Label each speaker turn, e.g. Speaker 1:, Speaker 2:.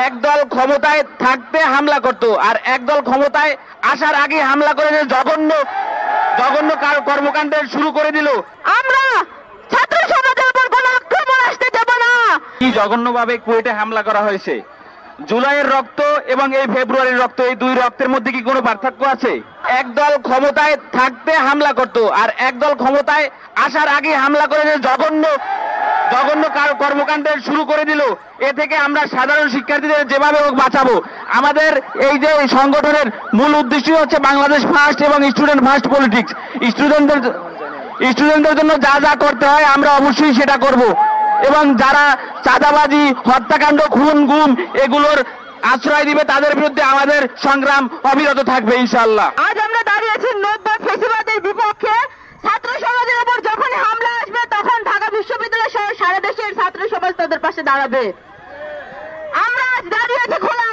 Speaker 1: একদল ক্ষমতায় থাকতে হামলা করত, আর একদল ক্ষমতায় আসার আগে হামলা করে যে জঘন্য জঘন্য কর্মকাণ্ডের শুরু করে দিল।
Speaker 2: আমরা ছাত্র সমাজের উপর কোনো আক্রমণ আসতে দেব না।
Speaker 1: কি জঘন্যভাবে কুয়েটে হামলা করা হয়েছে। জুলাইয়ের রক্ত এবং এই ফেব্রুয়ারির রক্ত, এই দুই রক্তের মধ্যে কি কোনো পার্থক্য আছে? একদল ক্ষমতায় থাকতে হামলা করত, আর একদল ক্ষমতায় আসার আগে হামলা করে যে জঘন্য কর্মকাণ্ডের শুরু করে দিল। এ থেকে আমরা সাধারণ শিক্ষার্থীদের যেভাবে হোক বাঁচাবো। আমাদের এই যে সংগঠনের মূল উদ্দেশ্য হচ্ছে বাংলাদেশ ফার্স্ট এবং স্টুডেন্ট ফার্স্ট পলিটিক্স। স্টুডেন্টদের জন্য যা যা করতে হয় আমরা অবশ্যই সেটা করব, এবং যারা চাঁদাবাজি, হত্যাকাণ্ড, খুন গুম এগুলোর আশ্রয় দিবে তাদের বিরুদ্ধে আমাদের সংগ্রাম অবিরত থাকবে ইনশাআল্লাহ।
Speaker 2: আজ আমরা দাঁড়িয়েছি 90 ফ্যাসিবাদের বিপক্ষে। ছাত্র সমাজের উপর যখনই হামলা আসবে তখন ঢাকা বিশ্ববিদ্যালয় সহ সারা দেশের ছাত্র সমাজ তাদের পাশে দাঁড়াবে। আমরা আজ দাঁড়িয়েছি খোলা